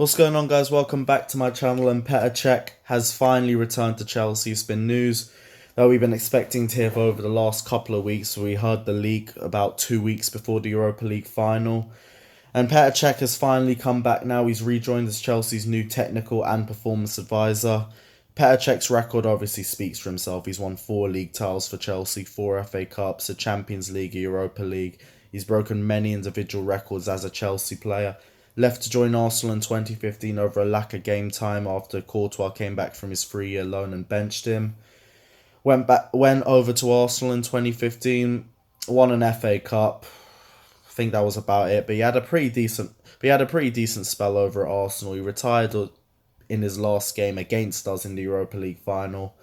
What's going on, guys? Welcome back to my channel. And Petr Cech has finally returned to Chelsea. It's been news that we've been expecting to hear for over the last couple of weeks. We heard the leak about 2 weeks before the Europa League final. And Petr Cech has finally come back now. He's rejoined as Chelsea's new technical and performance advisor. Petr Cech's record obviously speaks for himself. He's won 4 league titles for Chelsea, 4 FA Cups, a Champions League, a Europa League. He's broken many individual records as a Chelsea player. Left to join Arsenal in 2015 over a lack of game time after Courtois came back from his 3-year loan and benched him. Went over to Arsenal in 2015, won an FA Cup. I think that was about it. But he had a pretty decent spell over at Arsenal. He retired in his last game against us in the Europa League final.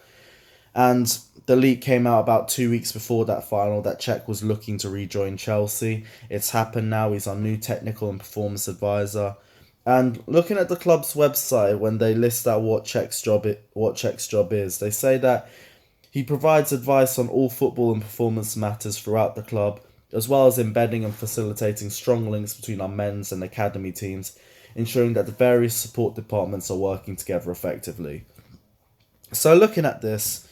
And the leak came out about 2 weeks before that final that Cech was looking to rejoin Chelsea. It's happened now. He's our new technical and performance advisor. And looking at the club's website, when they list out what Cech's job is, they say that he provides advice on all football and performance matters throughout the club, as well as embedding and facilitating strong links between our men's and academy teams, ensuring that the various support departments are working together effectively. So looking at this,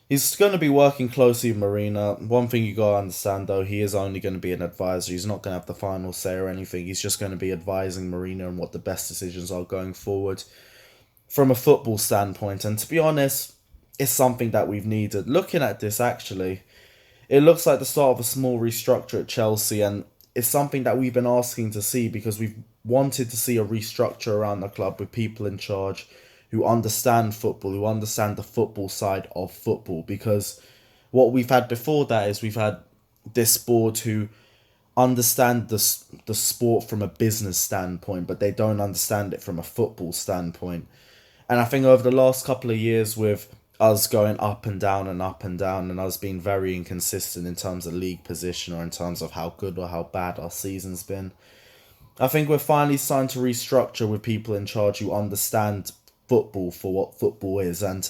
he's going to be working closely with Marina. One thing you got to understand, though, he is only going to be an advisor. He's not going to have the final say or anything. He's just going to be advising Marina on what the best decisions are going forward from a football standpoint. And to be honest, it's something that we've needed. Looking at this, actually, it looks like the start of a small restructure at Chelsea, and it's something that we've been asking to see because we've wanted to see a restructure around the club with people in charge who understand football, who understand the football side of football. Because what we've had before that is we've had this board who understand the sport from a business standpoint, but they don't understand it from a football standpoint. And I think over the last couple of years, with us going up and down and up and down, and us being very inconsistent in terms of league position or in terms of how good or how bad our season's been, I think we're finally starting to restructure with people in charge who understand football for what football is, and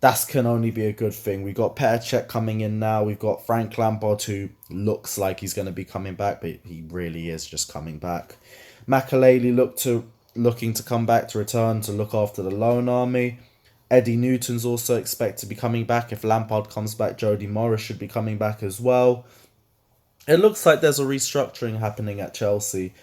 that can only be a good thing. We've got Petr Cech coming in now. We've got Frank Lampard, who looks like he's going to be coming back, but he really is just coming back. Makelele looking to come back, to return to look after the loan army. Eddie Newton's also expected to be coming back. If Lampard comes back, Jody Morris should be coming back as well. It looks like there's a restructuring happening at Chelsea,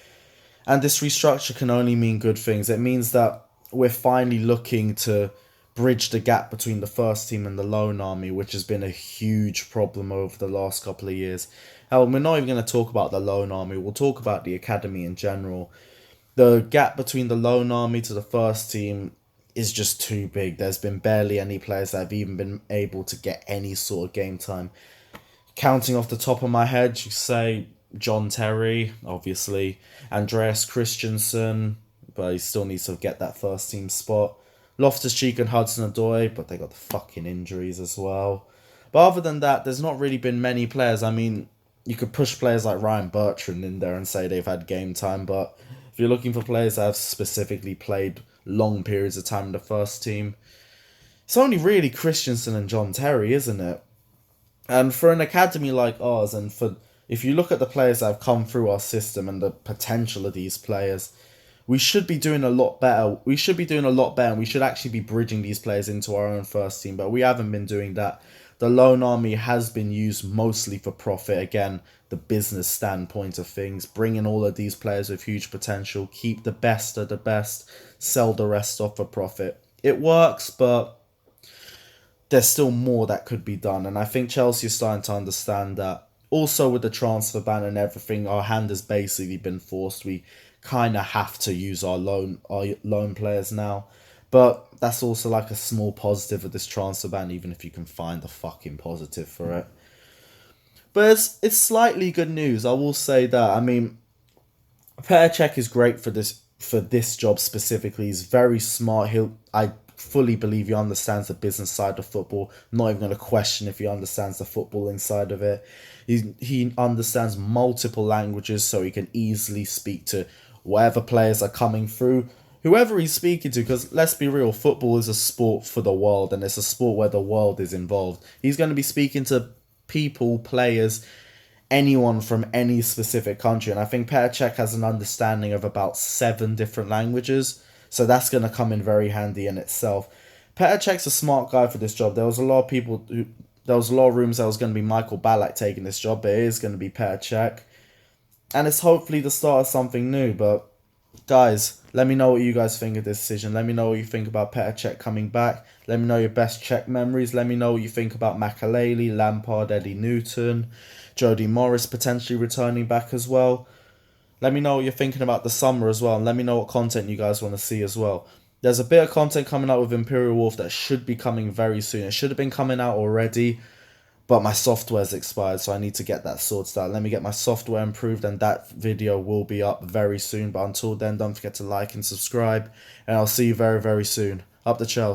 and this restructure can only mean good things. It means that we're finally looking to bridge the gap between the first team and the loan army, which has been a huge problem over the last couple of years. Hell, we're not even going to talk about the loan army. We'll talk about the academy in general. The gap between the loan army to the first team is just too big. There's been barely any players that have even been able to get any sort of game time. Counting off the top of my head, you say John Terry, obviously, Andreas Christensen, but he still needs to get that first team spot. Loftus-Cheek and Hudson-Odoi, but they got the fucking injuries as well. But other than that, there's not really been many players. I mean, you could push players like Ryan Bertrand in there and say they've had game time, but if you're looking for players that have specifically played long periods of time in the first team, it's only really Christensen and John Terry, isn't it? And for an academy like ours, and if you look at the players that have come through our system and the potential of these players, we should be doing a lot better. We should be doing a lot better, and we should actually be bridging these players into our own first team, but we haven't been doing that. The loan army has been used mostly for profit. Again, the business standpoint of things, bringing all of these players with huge potential, keep the best of the best, sell the rest off for profit. It works, but there's still more that could be done, and I think Chelsea is starting to understand that. Also, with the transfer ban and everything, our hand has basically been forced. We kind of have to use our loan players now, but that's also like a small positive of this transfer ban, even if you can find the fucking positive for it. But it's slightly good news, I will say that. I mean, Petr Cech is great for this job specifically. He's very smart. I fully believe he understands the business side of football. I'm not even going to question if he understands the footballing side of it. He understands multiple languages, so he can easily speak to whatever players are coming through, whoever he's speaking to, because let's be real, football is a sport for the world, and it's a sport where the world is involved. He's going to be speaking to people, players, anyone from any specific country. And I think Petr Cech has an understanding of about 7 different languages. So that's going to come in very handy in itself. Petr Cech's a smart guy for this job. There was a lot of rumors that it was going to be Michael Ballack taking this job, but it is going to be Petr Cech. And it's hopefully the start of something new. But guys, let me know what you guys think of this decision. Let me know what you think about Petr Cech coming back. Let me know your best Cech memories. Let me know what you think about Makaleli, Lampard, Eddie Newton, Jody Morris potentially returning back as well. Let me know what you're thinking about the summer as well. And let me know what content you guys want to see as well. There's a bit of content coming out with Imperial Wolf that should be coming very soon. It should have been coming out already, but my software's expired, so I need to get that sorted out. Let me get my software improved, and that video will be up very soon. But until then, don't forget to like and subscribe, and I'll see you very, very soon. Up the Chelsea.